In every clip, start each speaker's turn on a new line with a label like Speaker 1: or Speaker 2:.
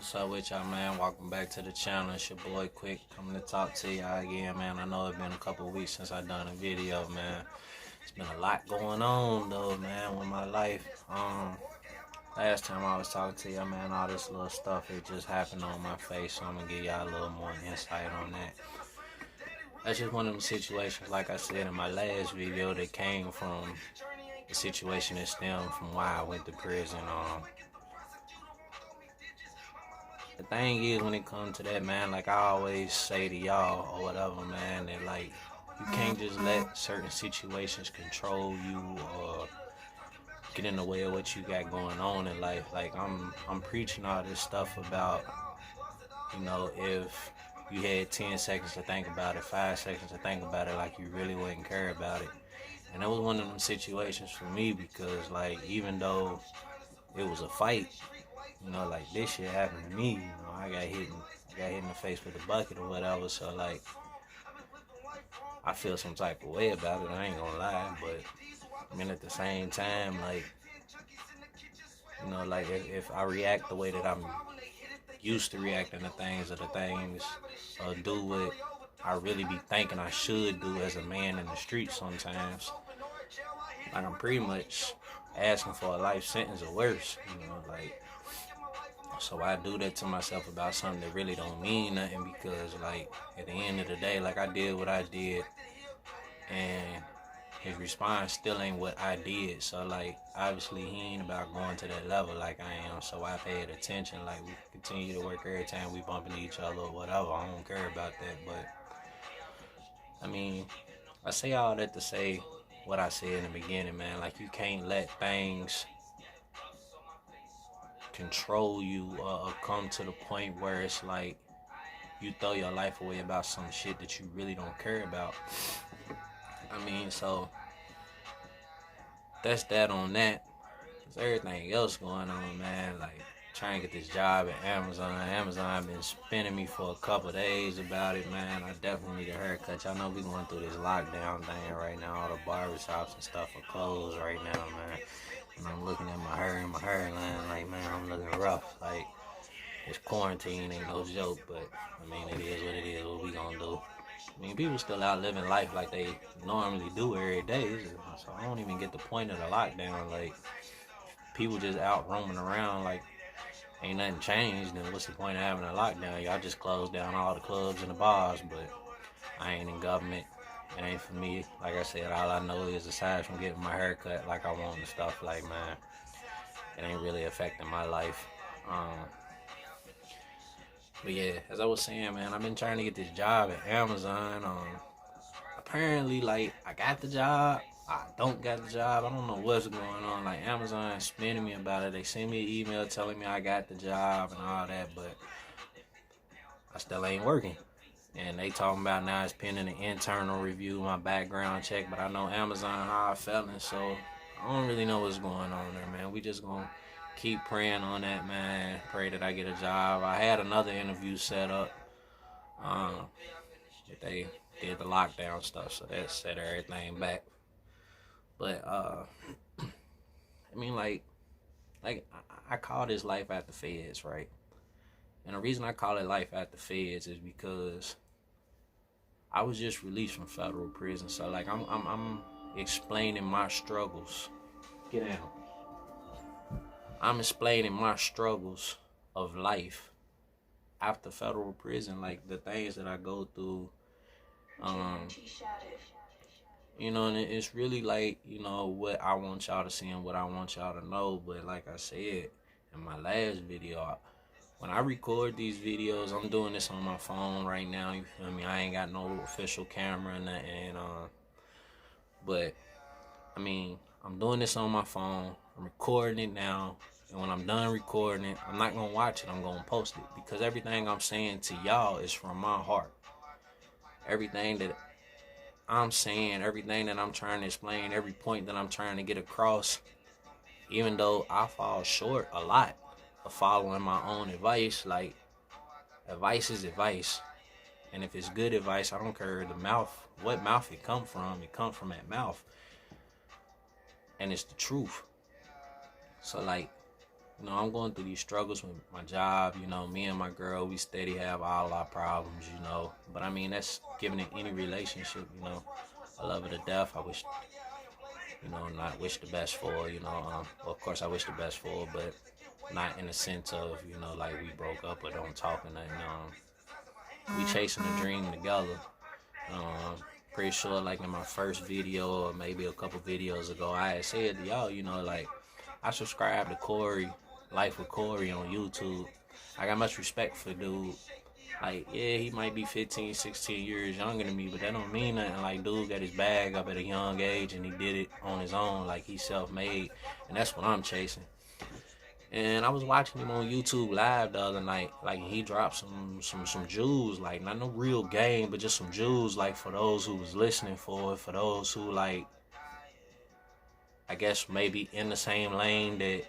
Speaker 1: What's up with y'all, man? Welcome back to the channel. It's your boy Quick coming to talk to y'all again, man. I know it's been a couple weeks since I done a video, man. It's been a lot going on though, man, with my life. Last time I was talking to y'all, man, all this little stuff, it just happened on my face, so I'm gonna give y'all a little more insight on that. That's just one of them situations, like I said in my last video, that came from the situation that stemmed from why I went to prison. The thing is, when it comes to that, man, like I always say to y'all or whatever, man, that like you can't just let certain situations control you or get in the way of what you got going on in life. Like I'm preaching all this stuff about, if you had 10 seconds to think about it, 5 seconds to think about it, like you really wouldn't care about it. And it was one of them situations for me because, like, even though it was a fight, like this shit happened to me. I got hit in the face with a bucket or whatever. So like, I feel some type of way about it. I ain't gonna lie, but I mean at the same time, like if I react the way that I'm used to reacting to things or do what I really be thinking I should do as a man in the streets sometimes, like I'm pretty much asking for a life sentence or worse, like. So I do that to myself about something that really don't mean nothing because, like, at the end of the day, like, I did what I did and his response still ain't what I did. So, like, obviously he ain't about going to that level like I am. So I paid attention. Like, we continue to work every time we bump into each other or whatever. I don't care about that. But, I mean, I say all that to say what I said in the beginning, man. Like, you can't let things control you or come to the point where it's like you throw your life away about some shit that you really don't care about. I mean, so that's that on that. There's everything else going on, man. Like trying to get this job at Amazon. Amazon been spinning me for a couple days about it, man. I definitely need a haircut. Y'all know we going through this lockdown thing right now. All the barbershops and stuff are closed right now, man. And I'm looking at my hair and my hairline like, man, I'm looking rough. Like, this quarantine ain't no joke, but, I mean, it is what it is. What we gonna do? I mean, people still out living life like they normally do every day. So I don't even get the point of the lockdown. Like, people just out roaming around like ain't nothing changed. Then what's the point of having a lockdown? Y'all just closed down all the clubs and the bars, but I ain't in government. It ain't for me. Like I said, all I know is aside from getting my hair cut like I want and stuff, like, man, it ain't really affecting my life. But yeah, as I was saying, man, I've been trying to get this job at Amazon. Apparently, like, I got the job. I don't got the job. I don't know what's going on. Like, Amazon spinning me about it. They send me an email telling me I got the job and all that, but I still ain't working. And they talking about now it's pending an internal review, my background check, but I know Amazon how I felt, and so I don't really know what's going on there, man. We just gonna keep praying on that, man. Pray that I get a job. I had another interview set up, but they did the lockdown stuff, so that set everything back. But I mean, like I call this life at the feds, right? And the reason I call it life at the feds is because I was just released from federal prison, so like I'm explaining my struggles. Get out. I'm explaining my struggles of life after federal prison, like the things that I go through. And it's really like, what I want y'all to see and what I want y'all to know. But like I said in my last video, when I record these videos, I'm doing this on my phone right now, you feel me? I ain't got no official camera or nothing, but, I mean, I'm doing this on my phone, I'm recording it now, and when I'm done recording it, I'm not gonna watch it, I'm gonna post it, because everything I'm saying to y'all is from my heart. Everything that I'm saying, everything that I'm trying to explain, every point that I'm trying to get across, even though I fall short a lot of following my own advice, like, advice is advice, and if it's good advice, I don't care what mouth it come from that mouth, and it's the truth. So like, You know, I'm going through these struggles with my job. You know, me and my girl, we steady have all our problems, you know. But I mean, that's given in any relationship, you know. I love her to death. I wish, you know, not wish the best for her, you know. Well, of course, I wish the best for her, but not in the sense of, you know, like we broke up or don't talk or nothing. We chasing a dream together. Um, Pretty sure, like in my first video or maybe a couple videos ago, I had said to y'all, you know, like I subscribe to Corey, Life with Corey on YouTube. I got much respect for dude. Like, yeah, he might be 15, 16 years younger than me, but that don't mean nothing. Like, dude got his bag up at a young age and he did it on his own. Like, he's self-made, and that's what I'm chasing. And I was watching him on YouTube live the other night. Like, he dropped some jewels, like not no real game, but just some jewels, like for those who was listening for it, for those who like, I guess maybe in the same lane that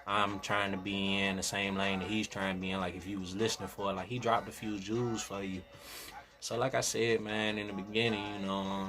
Speaker 1: I'm trying to be in, the same lane that he's trying to be in. Like if you was listening for it, like he dropped a few jewels for you. So like I said, man, in the beginning, you know,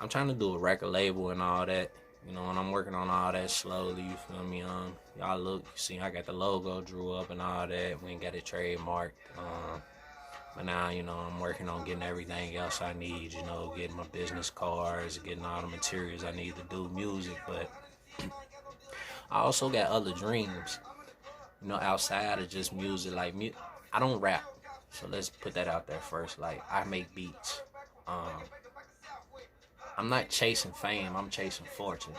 Speaker 1: I'm trying to do a record label and all that. You know, and I'm working on all that slowly, you feel me? Y'all look, you see I got the logo drew up and all that. We ain't got it trademarked. But now, you know, I'm working on getting everything else I need, you know, getting my business cards, getting all the materials I need to do music. But I also got other dreams, you know, outside of just music. Like, I don't rap. So let's put that out there first. Like, I make beats. I'm not chasing fame, I'm chasing fortune.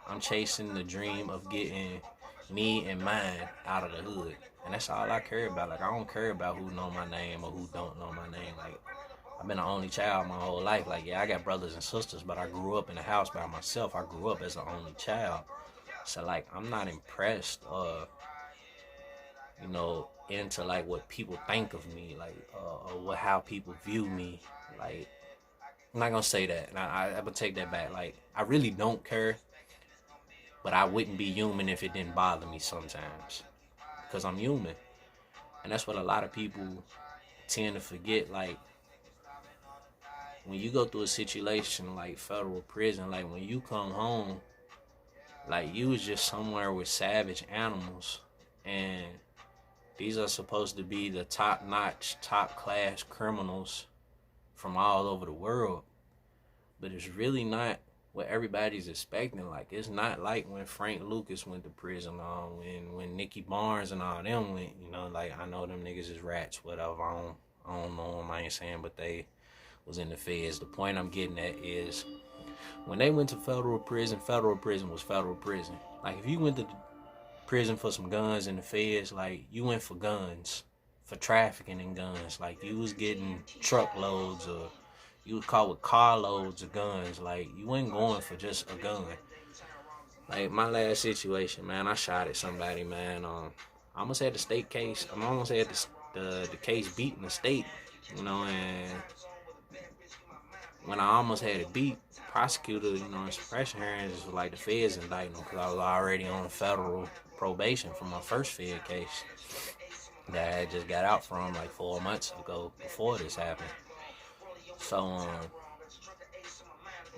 Speaker 1: I'm chasing the dream of getting me and mine out of the hood. And that's all I care about. Like, I don't care about who know my name or who don't know my name. Like, I've been the only child my whole life. Like, yeah, I got brothers and sisters, but I grew up in a house by myself. I grew up as an only child. So, like, I'm not impressed you know, into, like, what people think of me. Like, or how people view me. Like, I'm not gonna say that, and I would take that back. Like, I really don't care, but I wouldn't be human if it didn't bother me sometimes, because I'm human, and that's what a lot of people tend to forget. Like, when you go through a situation like federal prison, like when you come home, like you was just somewhere with savage animals, and these are supposed to be the top-notch, top-class criminals from all over the world. But it's really not what everybody's expecting. Like, it's not like when Frank Lucas went to prison, when Nicky Barnes and all them went, you know, like, I know them niggas is rats, whatever, I don't know them, I ain't saying, but they was in the feds. The point I'm getting at is, when they went to federal prison was federal prison. Like, if you went to prison for some guns in the feds, like, you went for guns, for trafficking in guns. Like, you was getting truckloads or you was caught with carloads of guns. Like, you ain't going for just a gun. Like, my last situation, man, I shot at somebody, man. I almost had the state case. I almost had the case beaten the state, you know, and when I almost had it beat, prosecutor, you know, in suppression hearings was like the feds indicting them because I was already on federal probation from my first Fed case that I had just got out from like 4 months ago before this happened. So,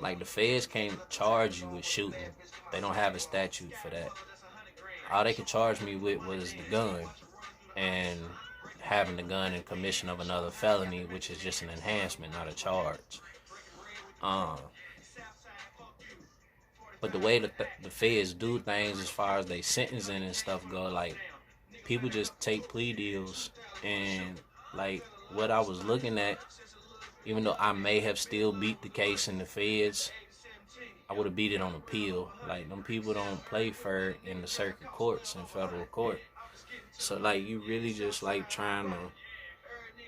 Speaker 1: like, the feds can't charge you with shooting. They don't have a statute for that. All they could charge me with was the gun and having the gun in commission of another felony, which is just an enhancement, not a charge. But the way that the feds do things as far as they sentencing and stuff go, like, people just take plea deals, and like what I was looking at, even though I may have still beat the case in the feds, I would have beat it on appeal. Like, them people don't play fair in the circuit courts and federal court. So, like, you really just, like, trying to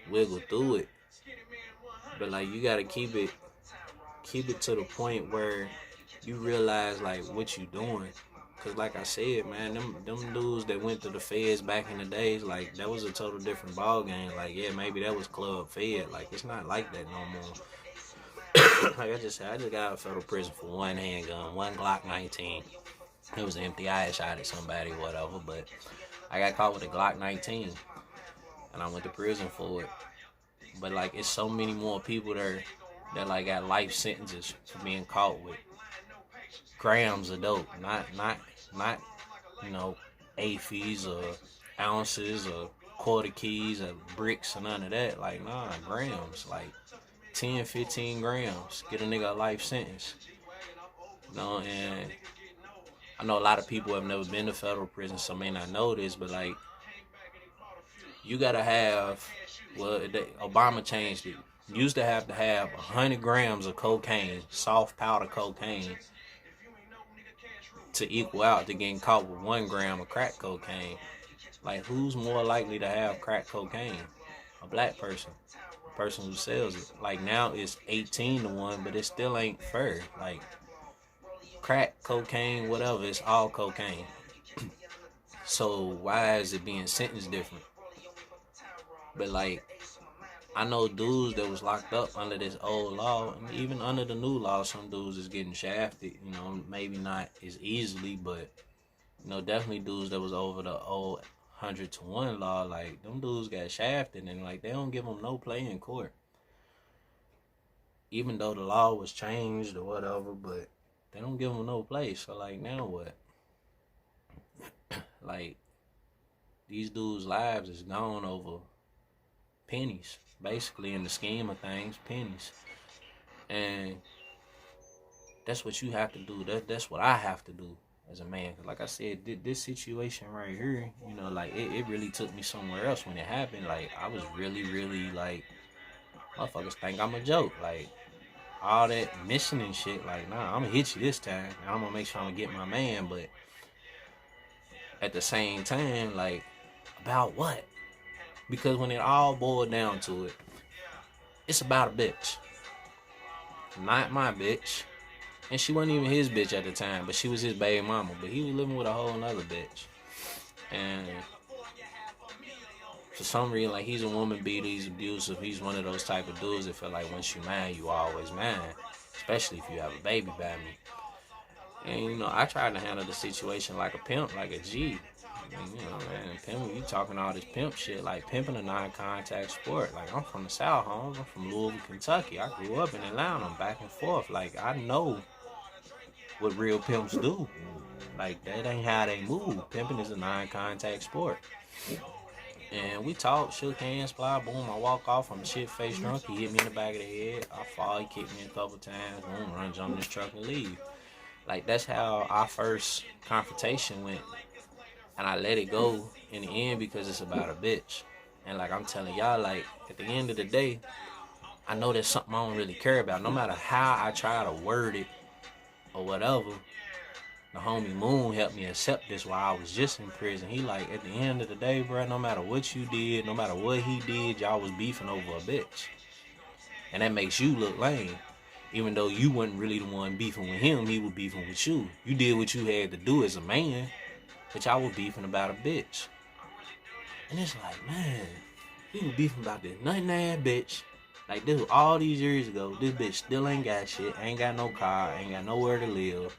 Speaker 1: wiggle through it. But, like, you gotta keep it to the point where you realize, like, what you doing. Cause like I said, man, them dudes that went to the feds back in the days, like, that was a total different ball game. Like, yeah, maybe that was club fed. Like, it's not like that no more. Like I just said, I just got out of federal prison for one handgun, one Glock 19. It was empty. I had shot at somebody, whatever. But I got caught with a Glock 19, and I went to prison for it. But like, it's so many more people there that like got life sentences for being caught with grams of dope, not you know, eighties or ounces or quarter keys or bricks or none of that. Like, nah, grams. Like 10, 15 grams. Get a nigga a life sentence. You know, and I know a lot of people have never been to federal prison, so may not know this, but like, you gotta have, Obama changed it. You used to have 100 grams of cocaine, soft powder cocaine, to equal out to getting caught with 1 gram of crack cocaine. Like, who's more likely to have crack cocaine? A black person. A person who sells it. Like, now it's 18 to 1, but it still ain't fair. Like, crack, cocaine, whatever, it's all cocaine. So why is it being sentenced different? But like, I know dudes that was locked up under this old law, and even under the new law, some dudes is getting shafted. You know, maybe not as easily, but you know, definitely dudes that was over the old 100 to 1 law, like them dudes got shafted, and like they don't give them no play in court. Even though the law was changed or whatever, but they don't give them no play. So like, now what? Like, these dudes' lives is gone over pennies, basically, in the scheme of things, pennies. And that's what you have to do. That's what I have to do as a man. Cause like I said, this situation right here, you know, like it really took me somewhere else when it happened. Like, I was really like, motherfuckers think I'm a joke. Like, all that mission and shit, like, nah, I'm gonna hit you this time, and I'm gonna make sure I'm gonna get my man. But at the same time, like, about what? Because when it all boiled down to it, it's about a bitch. Not my bitch. And she wasn't even his bitch at the time, but she was his baby mama. But he was living with a whole nother bitch. And for some reason, like, he's a woman beater, he's abusive, he's one of those type of dudes that feel like once you mad, you always mad. Especially if you have a baby by me. And, you know, I tried to handle the situation like a pimp, like a G. And, you know, man, pimping, you talking all this pimp shit, like pimping a non-contact sport. Like, I'm from the South, Holmes. I'm from Louisville, Kentucky. I grew up in Atlanta. I'm back and forth. Like, I know what real pimps do. Like, that ain't how they move. Pimping is a non-contact sport. And we talked, shook hands, fly, boom. I walk off. I'm shit-faced drunk. He hit me in the back of the head. I fall. He kicked me a couple times. Boom, run, jump in this truck and leave. Like, that's how our first confrontation went. And I let it go in the end because it's about a bitch. And like I'm telling y'all, like, at the end of the day, I know there's something I don't really care about. No matter how I try to word it or whatever, the homie Moon helped me accept this while I was just in prison. He like, at the end of the day, bro, no matter what you did, no matter what he did, y'all was beefing over a bitch. And that makes you look lame. Even though you wasn't really the one beefing with him, he was beefing with you. You did what you had to do as a man. But y'all was beefing about a bitch. And it's like, man, we was beefing about this nothing-ass bitch. Like, dude, all these years ago, this bitch still ain't got shit, ain't got no car, ain't got nowhere to live,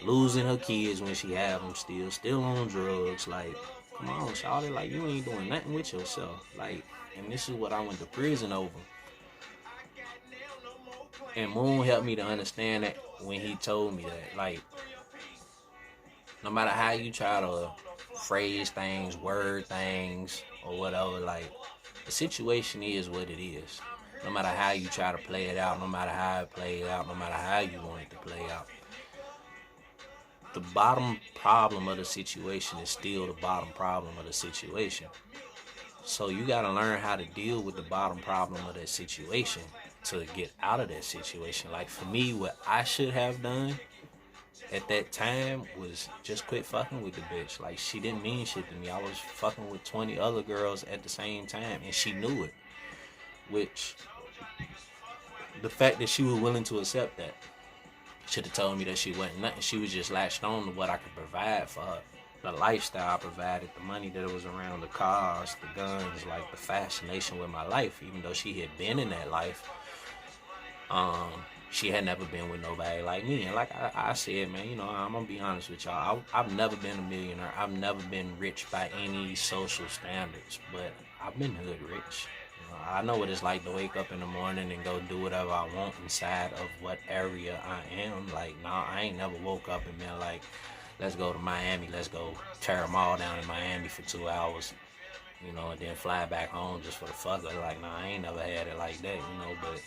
Speaker 1: losing her kids when she have them still on drugs. Like, come on, shawty, like, you ain't doing nothing with yourself. Like, and this is what I went to prison over. And Moon helped me to understand that when he told me that, like, no matter how you try to phrase things, word things, or whatever, like, the situation is what it is. No matter how you try to play it out, no matter how it played out, no matter how you want it to play out. The bottom problem of the situation is still the bottom problem of the situation. So you gotta learn how to deal with the bottom problem of that situation to get out of that situation. Like, for me, what I should have done at that time was just quit fucking with the bitch. Like, she didn't mean shit to me. I was fucking with 20 other girls at the same time, and she knew it. Which, the fact that she was willing to accept that, should have told me that she wasn't nothing. She was just latched on to what I could provide for her. The lifestyle I provided, the money that was around, the cars, the guns, like the fascination with my life. Even though she had been in that life, she had never been with nobody like me. And like I said, man, you know, I'm gonna be honest with y'all. I've never been a millionaire. I've never been rich by any social standards, but I've been hood rich. You know, I know what it's like to wake up in the morning and go do whatever I want inside of what area I am. Like, nah, I ain't never woke up and been like, let's go to Miami. Let's go tear them all down in Miami for 2 hours, and then fly back home just for the fuck of it. Like, nah, I ain't never had it like that, but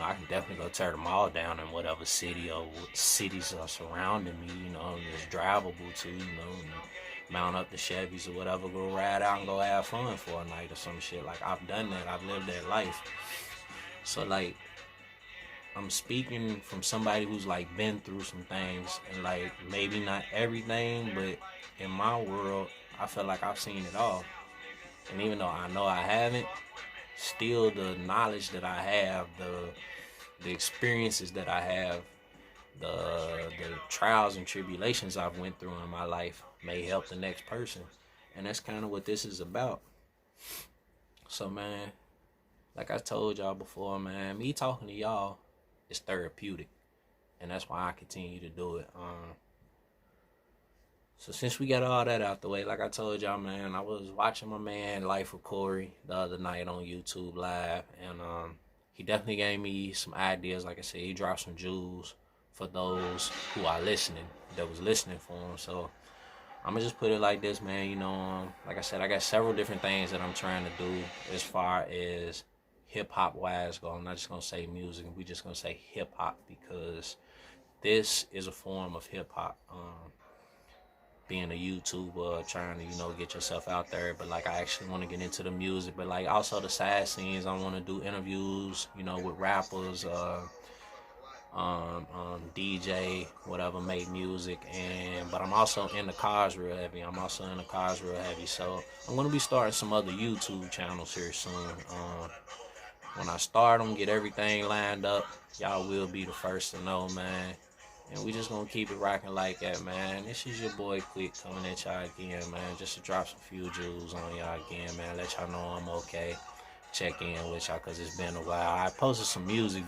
Speaker 1: I can definitely go tear them all down in whatever city or cities are surrounding me, and it's drivable to, and mount up the Chevys or whatever, go ride out and go have fun for a night or some shit. Like, I've done that. I've lived that life. So, like, I'm speaking from somebody who's, like, been through some things, and, like, maybe not everything, but in my world, I feel like I've seen it all. And even though I know I haven't, still the knowledge that I have, the experiences that I have, the trials and tribulations I've went through in my life may help the next person. And that's kind of what this is about. So, man, like I told y'all before, man, me talking to y'all is therapeutic. And that's why I continue to do it. So since we got all that out the way, like I told y'all, man, I was watching my man Life of Corey the other night on YouTube Live, and he definitely gave me some ideas. Like I said, he dropped some jewels for those who are listening, that was listening for him. So I'm gonna just put it like this, man. Like I said, I got several different things that I'm trying to do as far as hip hop wise go. I'm not just gonna say music. We just gonna say hip hop, because this is a form of hip hop. Being a YouTuber, trying to, get yourself out there. But, like, I actually want to get into the music. But, like, also the side scenes, I want to do interviews, with rappers, DJ, whatever, make music. But I'm also in the cars real heavy. So I'm going to be starting some other YouTube channels here soon. When I start them, get everything lined up, y'all will be the first to know, man. And we just gonna keep it rocking like that, man. This is your boy Quick coming at y'all again, man. Just to drop some few jewels on y'all again, man. Let y'all know I'm okay. Check in with y'all, because it's been a while. I posted some music,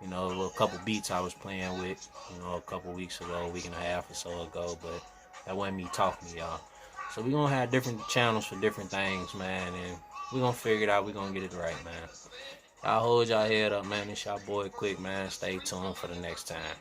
Speaker 1: a couple beats I was playing with, a couple weeks ago, a week and a half or so ago. But that wasn't me talking to y'all. So we gonna have different channels for different things, man. And we gonna figure it out. We gonna get it right, man. Y'all hold y'all head up, man. It's y'all boy Quick, man. Stay tuned for the next time.